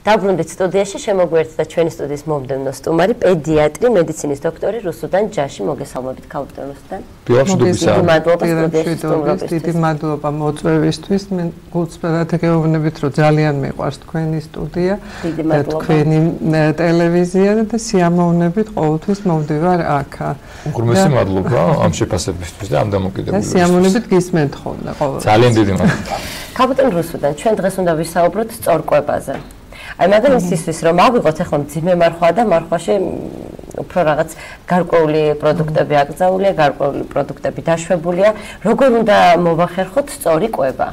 Დაბრუნდით სტუდიაში, შემოგვიერთდა ჩვენი სტუდიის მომდევნო სტუმარი, პედიატრი, მედიცინის დოქტორი რუსუდან ჯაში. მოგესალმებით, ქალბატონ რუსუდან. დიდი მადლობა სტუდიაში სტუმრობისთვის. დიდი მადლობა მოწვევისთვის. მე გულწრფელად გეუბნებით, რომ ძალიან მიყვარს თქვენი სტუდია და თქვენი ტელევიზია და სიამოვნებით ყოველთვის მოვდივარ აქ. უღრმესი მადლობა ამ შეფასებისთვის და ამ დამოკიდებულებისთვის. სიამოვნებით გისმენთ ხოლმე ყოველთვის. ძალიან დიდი მადლობა. ქალბატონ რუსუდან, ჩვენ დღეს უნდა ვისაუბროთ სწორ კვებაზე. აი მაგრამ ისისთვის რომ ავიღოთ ახლა მძიმე მარხვა და მარხვაში უფრო რაღაც გარკვეული პროდუქტები აკრძალულია, გარკვეული პროდუქტები დაშვებულია, როგორ უნდა მოვახერხოთ სწორი კვება?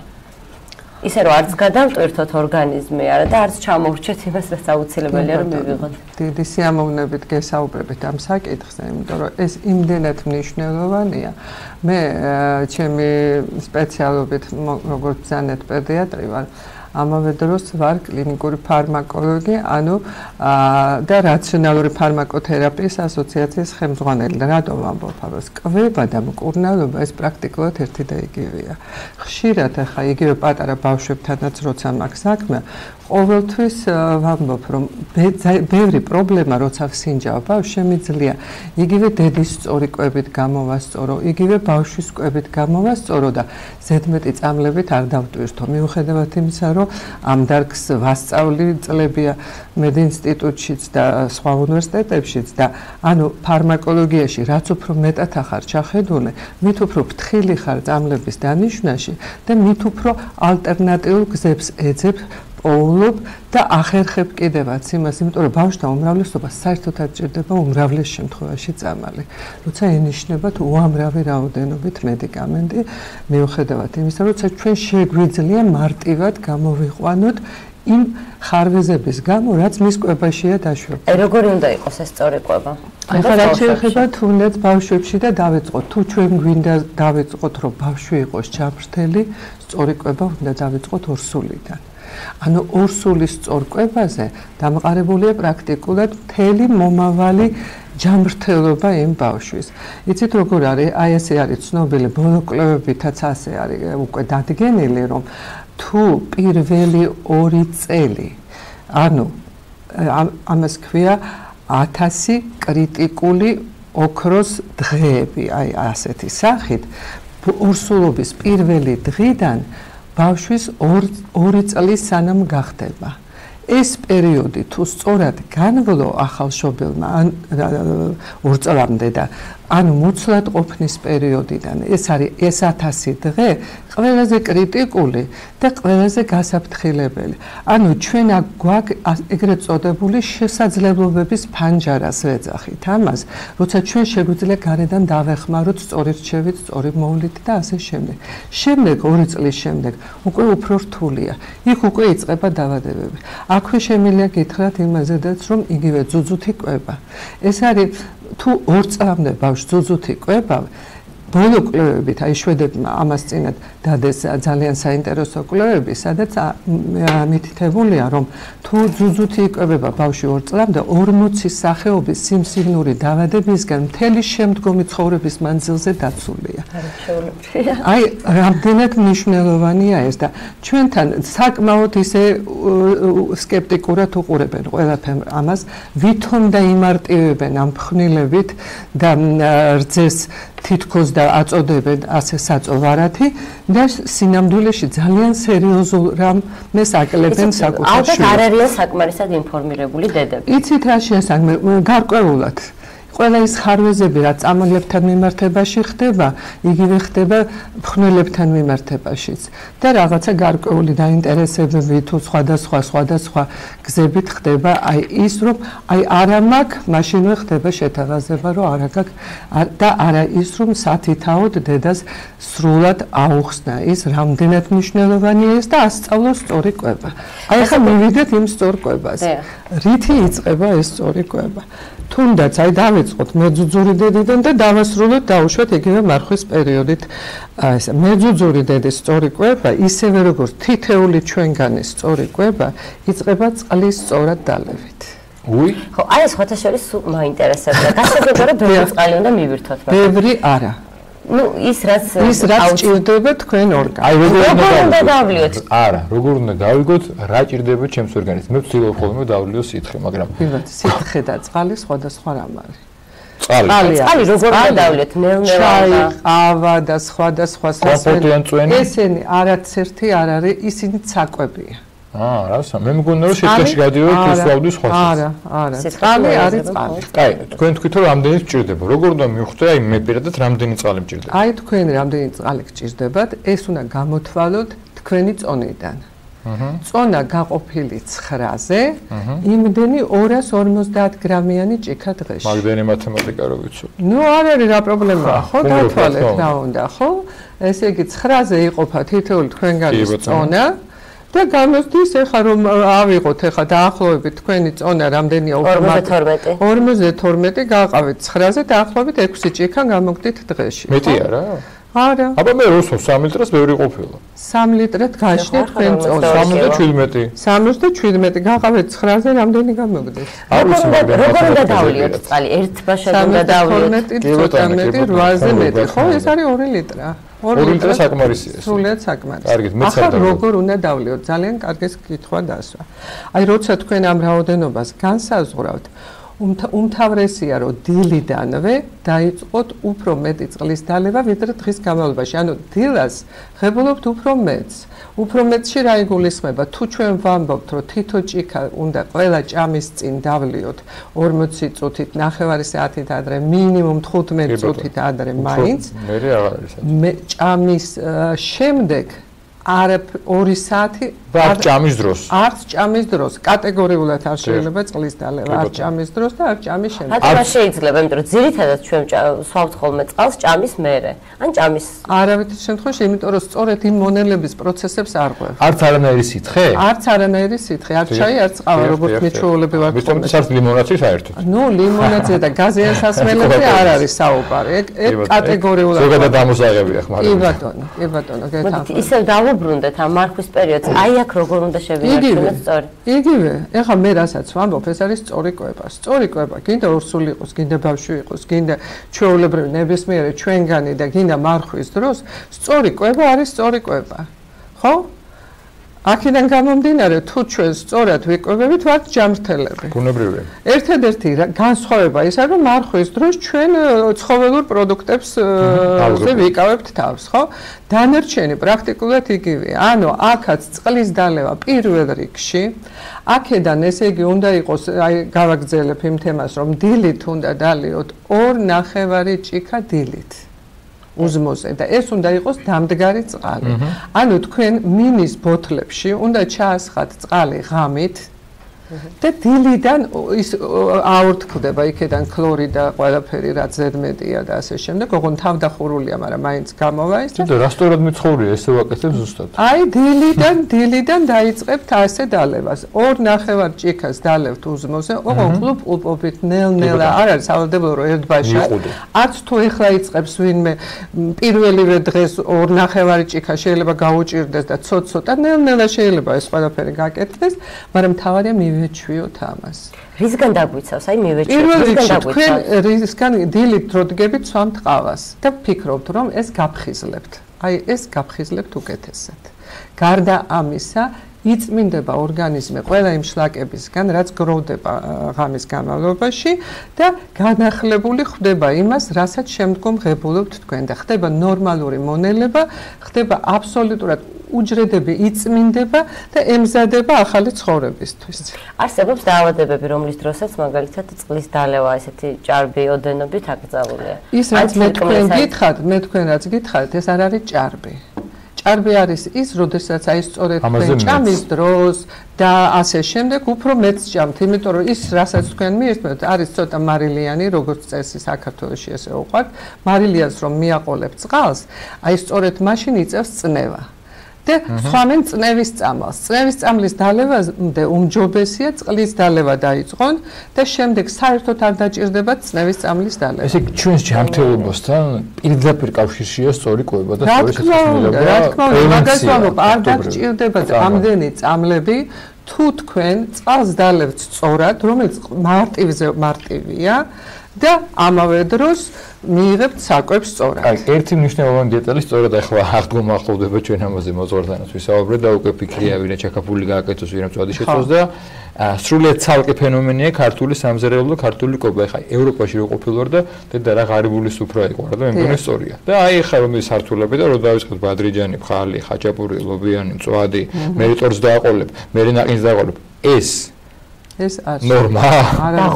ისე რომ არც გადამტვირთოთ ორგანიზმი არა და არც ჩამოვრჩეთ იმას, რაც აუცილებელია რომ მივიღოთ. დიდი სიამოვნებით გესაუბრებით ამ საკითხზე, იმიტომ რომ ეს იმდენად მნიშვნელოვანია. მე ჩემი სპეციალობით როგორც ბრძანეთ პედიატრი ვარ, ამავე დროს ვარ კლინიკური ფარმაკოლოგი, ანუ და რაციონალური ფარმაკოთერაპიის ასოციაციის ხელმძღვანელი. რატომ ვამბობ ამას? კვება და მკურნალობა ეს პრაქტიკულად ერთი და იგივეა. ხშირად ახლა იგივე პატარა ბავშვებთანაც როცა მაქვს საქმე, ყოველთვის ვამბობ, რომ ბევრი პრობლემა როცა ვსინჯავ ბავშვს შემიძლია იგივე დედის სწორი კვებით გამოვასწორო, იგივე ბავშვის კვებით გამოვასწორო და ზედმეტი წამლებით არ დავტვირთო. მიუხედავად იმისა, რომ ამ დარგს ვასწავლი წლებია მედინსტიტუტშიც და სხვა უნივერსიტეტებშიც და ანუ ფარმაკოლოგიაში რაც უფრო მეტად ახარ ჩახედული, მით უფრო ფრთხილი ხარ წამლების დანიშვნაში და მით უფრო ალტერნატიულ გზებს ეძებ პოულობ და ახერხებ კიდევაც იმას, იმიტომ რომ ბავშვთა უმრავლესობას საერთოდ არ ჭირდება უმრავლეს შემთხვევაში წამალი. როცა ენიშნება თუ უამრავი რაოდენობით მედიკამენტი, მიუხედავად იმისა, როცა ჩვენ შეგვიძლია მარტივად გამოვიყვანოთ იმ ხარვეზების გამო, რაც მის კვებაშია დაშვებული. როგორი უნდა იყოს ეს სწორი კვება? ახლა რაც შეეხება თუნდაც ბავშვებში და დავიწყოთ, თუ ჩვენ გვინდა დავიწყოთ, რომ ბავშვი იყოს ჩამრთელი, სწორი კვება უნდა დავიწყოთ ორსულიდან. ანუ ორსულის სწორ კვებაზე დამყარებულია პრაქტიკულად მთელი მომავალი ჯამრთელობა იმ ბავშვის. იცით როგორ არის? აი ესე არის ცნობილი, ბოლო კვლევებითაც ასე არის უკვე დადგენილი, რომ თუ პირველი 2 წელი, ანუ ამას ქვია 1000 კრიტიკული ოქროს დღეები, აი ასეთი სახით, ორსულობის პირველი დღიდან ბავშვის 2 წლის სანამ გახდება. ეს პერიოდი თუ სწორად განვლო ახალშობილმა ორ წლამდე და ანუ მუცლად ყოფნის პერიოდიდან ეს არის ეს 1000 დღე ყველაზე კრიტიკული და ყველაზე გასაფრთხილებელი. ანუ ჩვენ გვაქვს ეგრეთ წოდებული შესაძლებლობების ფანჯარას ვეძახით ამას, როცა ჩვენ შეგვიძლია გარედან დავეხმაროთ სწორი რჩევით, სწორი მოვლით და ასე შემდეგ. შემდეგ 2 წლის შემდეგ უკვე უფრო რთულია. იქ უკვე იწყება დაავადებები. აქვე შემიძლია გითხრათ იმაზედაც, რომ იგივე ძუძუთი კვება. ეს არის თუ 2 წლამდე ბავშვს ძუძუთი კვება, ბოლო კვლევებით, აი შვედებმა ამას წინათ დადეს ძალიან საინტერესო კვლევები, სადაც მითითებულია, რომ თუ ძუძუთი იკვებება ბავშვი 2 წლამდე, 40 სახეობის სიმსივნური დაავადებისგან მთელი შემდგომი ცხოვრების მანძილზე დაცულია. აი, რამდენად მნიშვნელოვანია ეს და ჩვენთან საკმაოდ ისე სკეპტიკურად უყურებენ ყველაფერს ამას, ვითომ და იმარტივებენ ამ მხნილებით და რძეს თითქოს და აწოდებენ ასე საწოვარათი და სინამდვილეში ძალიან სერიოზულ რამეს აკლებენ საკუთარ შვილს. ალბათ არ არიან საკმარისად ინფორმირებული დედები. იცით რა შეასახმე გარკვეულად ყველა ის ხარვეზები, რაც წამლებთან მიმართებაში ხდება, იგივე ხდება მხნელებთან მიმართებაშიც და რაღაცა გარკვეული დაინტერესებები თუ სხვადასხვა გზებით ხდება, აი ის რომ აი არა მაქვს, მაშინვე ხდება შეთავაზება, რომ არა გაქვს და არა ის რომ სათითაოდ დედას სრულად აუხსნა ის რამდენად მნიშვნელოვანია ეს და ასწავლოს სწორი კვება. აი ახლა მივიდეთ იმ სწორ კვებაზე. რითი იწყება ეს სწორი კვება? თუნდაც აი დავიწყოთ მეძუძური დედიდან და დავასრულოთ დაუშვათ იგივე მარხვის პერიოდით. ეს მეძუძური დედის სწორი კვება, ისევე როგორც თითეული ჩვენგანის სწორი კვება, იწყება წყლის სწორად დალევით. ხო, აი ეს ხოთაშორის მაინტერესებდა. გასაგებია რომ ბევრი წყალი უნდა მივირთოთ. ბევრი არა. ну ის რაც ჭირდება თქვენ ორგანიზმს. აი როგორ უნდა დავლიოთ? არა, როგორ უნდა დავიგოთ, რა ჭირდება ჩემს ორგანიზმს. მე ვცდილობ ხოლმე დავლიო სითხე, მაგრამ სითხე და წყალი სხვადასხვა რამ არის. წყალი როგორ უნდა დავლიოთ? ჩაი, ყავა და სხვადასხვა სასმელი. ესენი არაცერთი არ არის, ისინი საკვებია. რასა, მე მგონია რომ სითხეში გადიოდი ისვავდი სხვა. არა, წყალი არის წყალი. კაი, თქვენ თქვით რომ რამდენი სჭირდება. როგორ უნდა მივხვდე, აი მე პირადად რამდენი წყალი მჭირდება? აი თქვენ რამდენი წყალი გჭირდებათ, ეს უნდა გამოთვალოთ თქვენი წონიდან. წონა გაყოფილი 9-ზე, იმდენი 250 გრამიანი ჭიქა დღეში. მაგდენი მათემატიკა რო ვიცი. ნუ არ არის რა პრობლემაა, ხო, დათვალეთ რა უნდა, ხო? ესე იგი 9-ზე იყოფა თითოეული თქვენგანი წონა. და გამოსდის ეხა რომ ავიღოთ ეხა დაახლოებით თქვენი წონა რამდენია 52 გაყავით 9-ზე დაახლოებით 6 ჭიქა გამოგდით დღეში. მეტი არა? არა. აბა მე როსო 3 ლიტრას ბევრი ყოფილა. 3 litrად გააჩნია თქვენ წონა. 77. 77 გაყავით 9-ზე რამდენი გამოგდეთ? როგორ უნდა დავლიოთ წყალი? ერთ ბაშად უნდა დავლიოთ. 8-ზე მეტი, ხო? ეს არის 2 ლიტრა. 2 ლიტრა საკმარისია. სრულიად საკმარისი. კარგით, მეც არ ახლა როგორ უნდა დავლიოთ? ძალიან კარგი კითხვა დასვა. აი როცა თქვენ ამ რაოდენობას განსაზღვრავთ, უმთავრესია რომ დილიდანვე დაიწყოთ უფრო მეტი წყლის დალევა ვიდრე დღის განმავლობაში. ანუ დილას ღებულობთ უფრო მეტს. უფრო მეტში რა იგულისხმება? თუ ჩვენ ვამბობთ რომ თითო ჭიქა უნდა ყველა ჭამის წინ დავლიოთ 40 წუთით, 9 საათით ადრე, მინიმუმ 15 წუთით ადრე მაინც. მე აღარ არის. მე ჭამის შემდეგ არ 2 საათი არც ჭამის დროს. არც ჭამის დროს. კატეგორიულად არ შეიძლება წყლის დალევა, არ ჭამის დროს და არ ჭამის შემდეგ. რა შეიძლება, იმიტომ რომ ძირითადად ჩვენ სვავთ ხოლმე წყალს ჭამის მერე. ან ჭამის არავითარ შემთხვევაში, იმიტომ რომ სწორედ იმ მონელების პროცესებს არ ყვევს. არც არანაირი სითხე? არც არანაირი სითხე, არც ჩაი, არც ყავა, როგორც მეჩვეულები ვართ. მithom საერთოდ ლიმონადში საერთოდ. ნუ ლიმონადზე და გაზიან სასმელებზე არ არის საუბარი. ეგ კატეგორიულად. ზოგადად ამოსაღებია ხმარ. კი ბატონო, გეთანხმებით. ისევ დავუბრუნდეთ ამ მარხვის პერიოდს. აი აქ როგორ უნდა შევინარჩუნოთ სწორი? იგივე. ეხლა მე რასაც ვამბობ, ეს არის სწორი კვება. სწორი კვება, გინდა ორსული იყოს, გინდა ბავშვი იყოს, გინდა ჩვეულებრივი ნებისმიერი ჩვენგანი და გინდა მარხვის დროს, სწორი კვება არის სწორი კვება. ხო? აქედან გამომდინარე, თუ ჩვენ სწორად ვიკვებებით, ვართ ჯანმრთელები. ბუნებრივია. ერთადერთი განსხვავება ის არის, რომ მარხვის დროს ჩვენ ცხოველურ პროდუქტებს ვიკავებთ თავს, ხო? დანარჩენი პრაქტიკულად იგივეა. ანუ აქაც წყლის დალევა პირველ რიგში, აქედან ესე იგი უნდა იყოს, აი გავაგრძელებ იმ თემას, რომ დილით უნდა დალიოთ 2.5 ჭიქა დილით. უზმოზე და ეს უნდა იყოს დამდგარი წყალი. ანუ თქვენ მინის ბოთლებში უნდა ჩაასხათ წყალი ღამით და დილიდან ის აორთქლდება იქედან ქლორი და ყველაფერი რაც ზედმეტია და ასე შემდეგ. ოღონდ თავდახურულია, მაგრამ მაინც გამოვა ის. და რა სწორად მიცხოვრია, ესე ვაკეთებ ზუსტად. აი დილიდან დაიწყებთ ასე დალევას. 2.5 ჭიქას დალევთ უზმოზე, ოღონდ კლუბობით ნელ-ნელა არ არის სავალდებულო რომ ერთბაშა. არც თუ ეხლა იწყებს ვინმე პირველივე დღეს 2.5 ჭიქა შეიძლება გაუჭირდეს და ცოტ-ცოტა ნელ-ნელა შეიძლება ეს ყველაფერი გაკეთდეს, მაგრამ თავარია მივეჩვიოთ ამას. რისგან დაგვიცავს? აი მივეჩვიოთ. პირველ რიგში თქვენ რისგან დილით რო დგებით სვამთ ყავას და ფიქრობთ რომ ეს გაფხიზლებთ. აი ეს გაფხიზლებთ უკეთესად. გარდა ამისა, იწმინდება ორგანიზმი ყველა იმ შლაკებისგან, რაც გროვდება ღამის განმავლობაში და განახლებული ხდება იმას, რასაც შემდგომ ღებულობთ თქვენ და ხდება ნორმალური მონელება, ხდება აბსოლუტურად უჯრედები იწმინდება და ემზადება ახალი ცხოვრებისთვის. არსებობს დაავადებები, რომლის დროსაც მაგალითად წყლის დალევა ესეთი ჭარბი ოდენობით აკრძალულია. ის რაც მე თქვენ რაც გითხარით, ეს არ არის ჭარბი. ჭარბი არის ის, როდესაც აი სწორედ თქვენ ჭამის დროს და ასე შემდეგ უფრო მეც ჭამთ, იმიტომ რომ ის რასაც თქვენ მიესწრებთ, არის ცოტა მარილიანი, როგორც წესი საქართველოში ესე უყვართ, მარილიანს რომ მიაყოლებთ წყალს, აი სწორედ მაშინ იწევს წნევა. და სხვამენ წნევის წამალს. წნევის წამლის დალევამდე უმჯობესია წყლის დალევა დაიწყონ და შემდეგ საერთოდ არ დაჭირდებათ წნევის წამლის დალევა. ესე ჩვენს ჯანმრთელობასთან პირდაპირ კავშირშია სწორი კვება და სწორი შესაძლებლობა. რა თქმა უნდა, მაგას ვამბობ, არ დაგჭირდებათ ამდენი წამლები, თუ თქვენ წყალს დალევთ სწორად, რომელიც მარტივია და ამავე დროს მიიღებთ საკვებს სწორად. აი, ერთი მნიშვნელოვანი დეტალი სწორად ახლა აღდგომა ჩვენ ამაზე მოძღვართანაც ვისაუბრეთ და უკვე ფიქრია ვირა ჩაკაფული გააკეთოს ვირა მწვადი შეწოს და სრულიად ცალკე ფენომენია ქართული სამზარეულო და ქართული კვება. ეხლა ევროპაში რო ყოფილვარ და დედა რა ღარიბული სუფრა იყო რა და მე მგონი სწორია. და აი ეხლა რომ ის სართულები და რო დავიწყოთ ბადრიჯანი, ფხალი, ხაჭაპური, ლობიანი, მწვადი, მერიტორს დააყოლებ, მერი ნაყინს დააყოლებ. ეს არის ნორმა.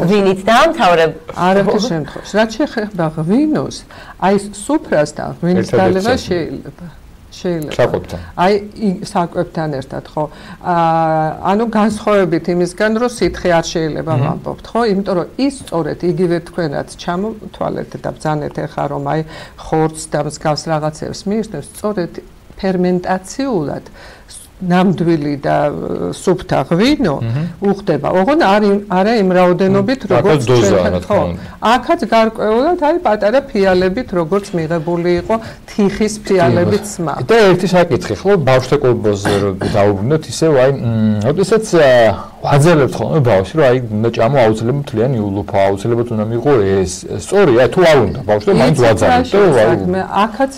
ღვინით დაამთავრებ. არაფერ შემთხვევაში. რაც შეეხება ღვინოს, აი სუფრასთან ღვინის დალევა შეიძლება. საკვებთან. აი საკვებთან ერთად, ხო? ანუ განსხვავებით იმისგან, რომ სითხე არ შეიძლება ვამბობთ, ხო? იმიტომ რომ ის სწორედ იგივე თქვენაც ჩამოთვალეთ და ბრძანეთ ახლა რომ აი ხორცს და მსგავს რაღაცებს მიირთმევს, სწორედ ფერმენტაციულად ნამდვილი და სუფთა ღვინო უხდება. ოღონდ არა იმ რაოდენობით, როგორც ჩვენ ხო. აქაც გარკვეულად არის პატარა ფიალებით, როგორც მიღებული იყო თიხის ფიალებით სმა. და ერთი საკითხი, ხო, ბავშვთა კვებაზე რომ დაუბრუნდეთ, ისევ აი, როდესაც ვაძლებთ ხოლმე ბავშვს, რომ აი უნდა ჭამო აუცილებლად მთლიანი ულუფა, აუცილებლად უნდა მიიღო ეს. სწორია, თუ არ უნდა ბავშვს მაინც ვაძლებთ. აქაც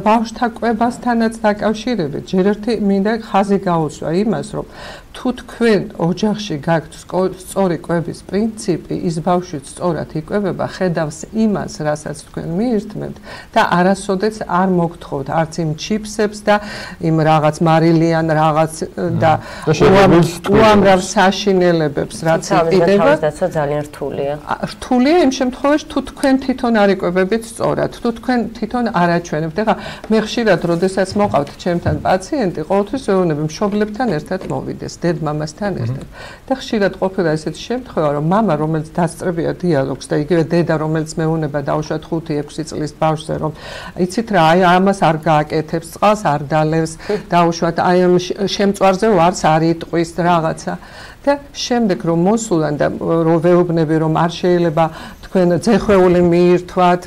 ბავშვთა კვებასთანაც დაკავშირებით, ჯერ ერთი მინდა ხაზი გაუსვა იმას, რომ თუ თქვენ ოჯახში გაქვთ სწორი კვების პრინციპი, ის ბავშვიც სწორად იკვებება, ხედავს იმას, რასაც თქვენ მიირთმევთ და არასოდეს არ მოგთხოვთ არც იმ ჩიფსებს და იმ რაღაც მარილიან რაღაც და უამრავ საშინელებებს, რაც იყიდება. დაცვა ძალიან რთულია. რთულია იმ შემთხვევაში, თუ თქვენ თვითონ არ იკვებებით სწორად, თუ თქვენ თვითონ არ აჩვენებთ. ეხლა მე ხშირად, როდესაც მოყავთ ჩემთან პაციენტი, ყოველთვის ვეუბნები მშობლებთან ერთად მოვიდეს. დედ-მამასთან ერთად. და ხშირად ყოფილა ესეთი შემთხვევა, რომ მამა, რომელიც დასწრებია დიალოგს და იგივე დედა, რომელიც მეუნება დაუშვათ 5-6 წლის ბავშვზე, რომ იცით რა, აი ამას არ გააკეთებს, წყალს არ დალევს, დაუშვათ აი ამ შემწვარზე ვარს არ იტყვის რაღაცა. და შემდეგ რომ მოსულან და რომ ვეუბნები, რომ არ შეიძლება თქვენ ძეხვეული მიირთვათ,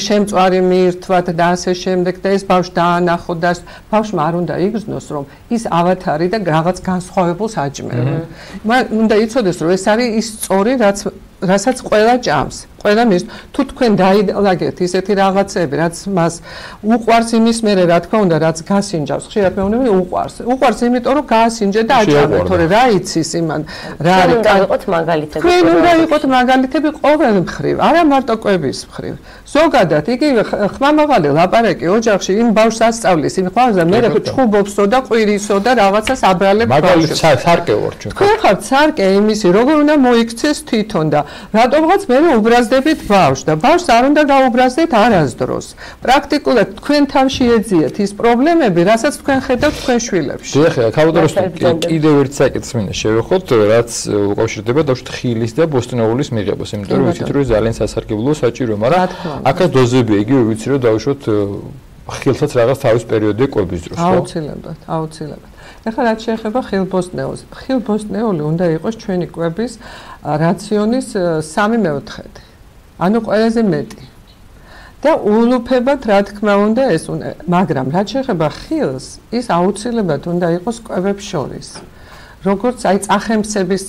შემწვარი მიირთვათ და ასე შემდეგ და ეს ბავშვი დაანახოთ და ბავშვმა არ უნდა იგრძნოს, რომ ის ავათარი და რაღაც განსხვავებულს აჭმევენ. უნდა იცოდეს, რომ ეს არის ის სწორი, რასაც ყველა ჭამს. ყველა მის თუ თქვენ დაილაგეთ ისეთი რაღაცები, რაც მას უყვარს იმის მერე, რა თქმა უნდა, რაც გასინჯავს. ხშირად მეუბნები უყვარს. უყვარს იმიტომ, რომ გაასინჯე და აჭამე, თორე რა იცის იმან, რა არის. უნდა იყოთ მაგალითები. თქვენ უნდა იყოთ მაგალითები ყოველ მხრივ, არა მარტო კვების მხრივ. ზოგადად, იგივე ხმამაღალი ლაპარაკი ოჯახში იმ ბავშვს ასწავლის, იმ ხმაზე მე ჩხუბობსო და ყვირისო და რაღაცას აბრალებ ბავშვს. მაგალითად სარკე ვარ ჩვენ. თქვენ ხართ სარკე იმისი, როგორ უნდა მოიქცეს თვითონ და რატომღაც მე უბრაზდებით ბავშვს და ბავშვს არ უნდა გაუბრაზდეთ არასდროს. პრაქტიკულად თქვენ თავში ეძიეთ ის პრობლემები, რასაც თქვენ ხედავთ თქვენ შვილებში. ეხლა ქავდაროსთან კიდევ ერთ საკითხს მინდა შევეხოთ, რაც უკავშირდება ბავშვთა ხილის და ბოსტნეულის მიღებას, იმიტომ რომ ვიცით რომ ძალიან სასარგებლო საჭირო, მაგრამ აქაც დოზები იგივე ვიცი რომ დავუშვოთ ხილსაც რაღაც თავის პერიოდზე კვების დროს, ხო? აუცილებლად. ეხლა რაც შეეხება ხილბოსტნეულს, ხილბოსტნეული უნდა იყოს ჩვენი კვების რაციონის 3/4. ანუ ყველაზე მეტი. და ულუფებად რა თქმა უნდა ეს უნდა, მაგრამ რაც შეეხება ხილს, ის აუცილებლად უნდა იყოს კვებებს შორის. როგორც აი წახემსების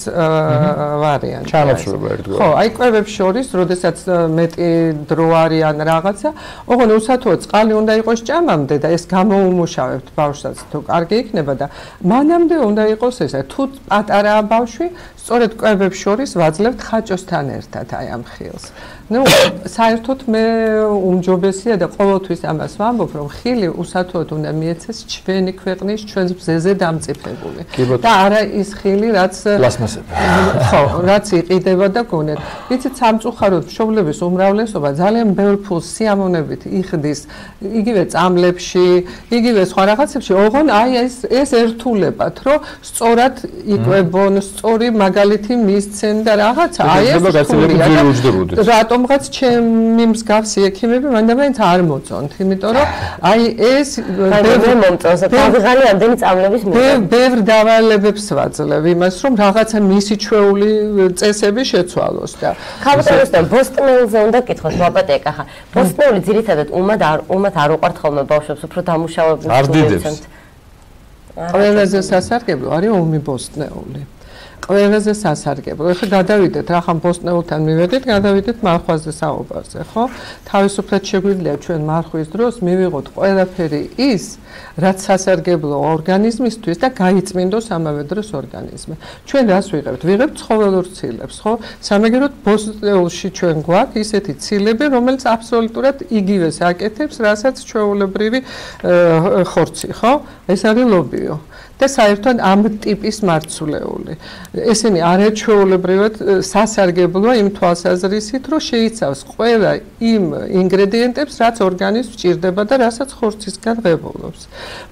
ვარიანტი. ჩამოშლება ერთგვარი. ხო, აი კვებებს შორის, როდესაც მეტი დრო არის ან რაღაცა, ოღონდ უსათუოდ წყალი უნდა იყოს ჭამამდე და ეს გამოუმუშავებთ ბავშვსაც თუ კარგი იქნება და მანამდე უნდა იყოს ესა. თუ პატარაა ბავშვი, სწორედ კვებებს შორის ვაძლევთ ხაჭოსთან ერთად აი ამ ხილს. ну, საერთოდ მე უმჯობესია და ყოველთვის ამას ვამბობ, რომ ხილი უსათუოდ უნდა მიეცეს ჩვენი ქვეყნის ჩვენს ბზეზე დამწიფებული. და არა ის ხილი, რაც ხო, რაც იყიდება და გონეთ. იცით, სამწუხაროდ მშობლების უმრავლესობა ძალიან ბევრ ფულს სიამოვნებით იხდის იგივე წამლებში, იგივე სხვა რაღაცებში, ოღონდ აი ეს ერთულებად, რომ სწორად იკვებონ, სწორი მაგალითი მისცენ და რაღაცა, აი ეს რთულია. რატომღაც ჩემი მსგავსი ექიმები მანდამაინც არ მოწონთ, იმიტომ რომ აი ეს ბევრი მომწონს, თავიღალი ამდენი წამლების მიღება. ბევრ დავალებებს ვაძლევ იმას, რომ რაღაცა მისი ჩვეული წესები შეცვალოს და ქავდაროსთან ბოსტნეულზე უნდა კითხოთ, მაპატეკა ხა. ბოსტნეული ძირითადად უმად არ უყვართ ხოლმე ბავშვებს, უფრო დამუშავებულს არ დიდებს. ყველაზე სასარგებლო არის ომი ბოსტნეული. კვებაზე სასარგებლო. ეხლა გადავიდეთ რახან ბოსტნეულთან მივედით, გადავიდეთ მარხვაზე საუბარზე, ხო? თავისუფლად შეგვიძლია ჩვენ მარხვის დროს მივიღოთ ყველაფერი ის, რაც სასარგებლო ორგანიზმისთვის და გაიწმინდოს ამავე დროს ორგანიზმი. ჩვენ რას ვიღებთ? ვიღებთ ცხოველურ ცილებს, ხო? სამაგეროდ ბოსტნეულში ჩვენ გვაქვს ისეთი ცილები, რომელიც აბსოლუტურად იგივეს აკეთებს, რასაც ჩვეულებრივი ხორცი, ხო? ეს არის ლობიო. და საერთოდ ამ ტიპის მარცვლეული. ესენი არაჩვეულებრივად სასარგებლოა იმ თვალსაზრისით, რომ შეიცავს ყველა იმ ინგრედიენტებს, რაც ორგანიზმს სჭირდება და რასაც ხორცისგან ღებულობს.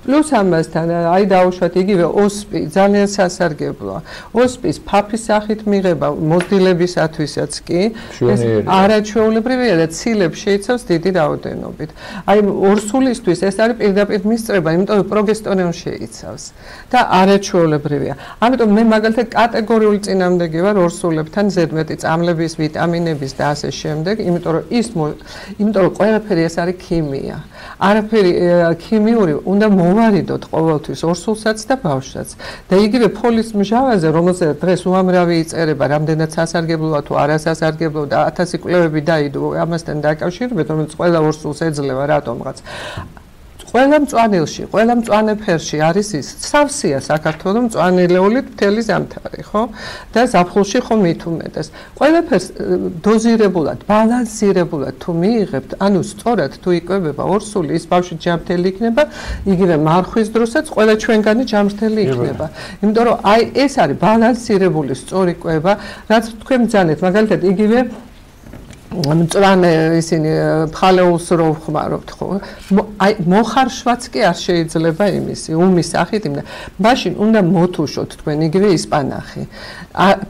პლუს ამასთან, აი დაუშვათ იგივე ოსპი, ძალიან სასარგებლოა. ოსპის ფაფის სახით მიღება მოზრდილებისათვისაც კი, ეს არაჩვეულებრივია და ცილებს შეიცავს დიდი რაოდენობით. აი ორსულისთვის ეს არის პირდაპირ მისწრება, იმიტომ რომ პროგესტერონს შეიცავს. და არაჩვეულებრივია. ამიტომ მე მაგალითად კატეგორიული წინამდეგი ვარ ორსულებთან ზედმეტი წამლების, ვიტამინების და ასე შემდეგ, იმიტომ რომ ყველაფერი ეს არის ქიმია. არაფერი ქიმიური უნდა მოვარიდოთ ყოველთვის ორსულსაც და ბავშვსაც. და იგივე ფოლის მჟავაზე, რომელზეც დღეს უამრავი იწერება, რამდენად სასარგებლოა თუ არასასარგებლოა და 1000 კვლევები დაიდო ამასთან დაკავშირებით, რომელიც ყველა ორსულს ეძლევა რატომღაც. ყველა მწვანილში, ყველა მწვანე ფერში არის ის სავსეა საქართველოს მწვანილეულით მთელი ზამთარი, ხო? და ზაფხულში ხომ მით უმეტეს. ყველაფერს დოზირებულად, ბალანსირებულად თუ მიიღებთ, ანუ სწორად თუ იკვებება ორსული, ის ბავშვი ჯანმრთელი იქნება, იგივე მარხვის დროსაც ყველა ჩვენგანი ჯანმრთელი იქნება. იმიტომ რომ აი ეს არის ბალანსირებული სწორი კვება, რაც თქვენ ბრძანეთ, მაგალითად იგივე მწვანე ისინი ფხალეულს რო ვხმარობთ, ხო? აი მოხარშვაც კი არ შეიძლება იმისი, უმის სახით იმდა. მაშინ უნდა მოთუშოთ თქვენ იგივე ისპანახი.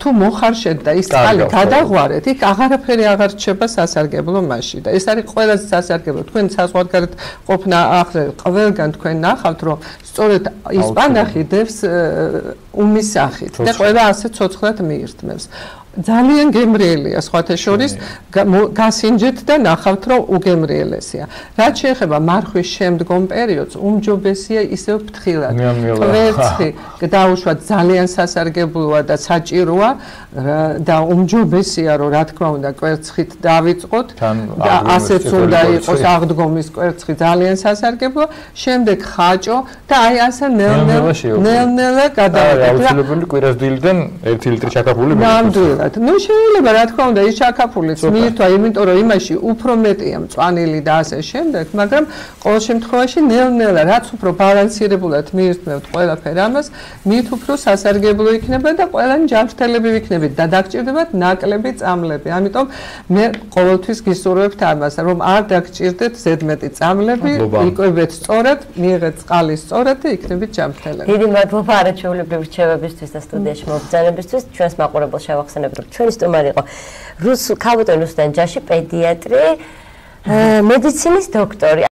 თუ მოხარშეთ და ის წყალი გადაღვარეთ, იქ აღარაფერი აღარ რჩება სასარგებლო მასში და ეს არის ყველაზე სასარგებლო. თქვენ საზღვარგარეთ ყოფნა ახლა ყველგან თქვენ ნახავთ, რომ სწორედ ისპანახი დევს უმის სახით და ყველა ასე ცოცხლად მიირთმევს. ძალიან გემრიელია სხვათა შორის გასინჯეთ და ნახავთ რომ უგემრიელესია. რაც შეეხება მარხვის შემდგომ პერიოდს, უმჯობესია ისევ ფრთხილად. კვერცხი დაუშვათ ძალიან სასარგებლოა და საჭიროა და უმჯობესია რომ რა თქმა უნდა კვერცხით დავიწყოთ და ასეც უნდა იყოს აღდგომის კვერცხი ძალიან სასარგებლოა. შემდეგ ხაჭო და აი ასე ნელ-ნელა გადავიდეთ. აუცილებელი კვირას დილიდან 1 ლიტრი ჩაკაფული ნამდვილად. ნუ შეიძლება რა თქმა უნდა ის ჩაკაფულიც მიირთვა, იმიტომ რომ იმაში უფრო მეტია მწვანილი და ასე შემდეგ, მაგრამ ყოველ შემთხვევაში ნელ-ნელა რაც უფრო ბალანსირებულად მიირთმევთ ყველაფერ ამას, მით უფრო სასარგებლო იქნება და ყველანი ჯანმრთელები ვიქნებით და დაგჭირდებათ ნაკლები წამლები. ამიტომ მე ყოველთვის გისურვებთ ამას, რომ არ დაგჭირდეთ ზედმეტი წამლები, იკვებეთ სწორად, მიიღეთ წყალი სწორად და იქნებით ჯანმრთელები. დიდი მადლობა არაჩვეულებრივი რჩევებისთვის და სტუდიაში მობრძანებისთვის. ჩვენს მაყურებელს შევახსენებ, რომ ჩვენი სტუმარი იყო რუსუდან ჯაში, პედიატრი, მედიცინის დოქტორი.